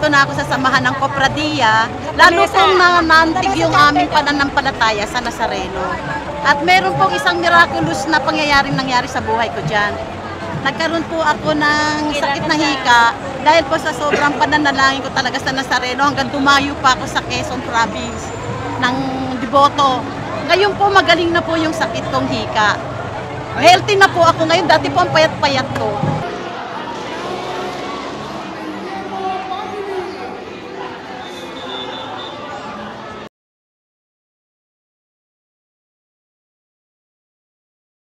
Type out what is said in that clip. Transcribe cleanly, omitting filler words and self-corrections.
nandito na ako sa samahan ng Kopradilla, lalo pong nanantig yung aming pananampalataya sa Nazareno. At meron pong isang miraculous na pangyayaring nangyari sa buhay ko dyan. Nagkaroon po ako ng sakit na hika dahil po sa sobrang pananalangin ko talaga sa Nazareno hanggang dumayo pa ako sa Quezon Province ng Devoto. Ngayon po magaling na po yung sakit kong hika. Healthy na po ako ngayon, dati po ang payat-payat ko.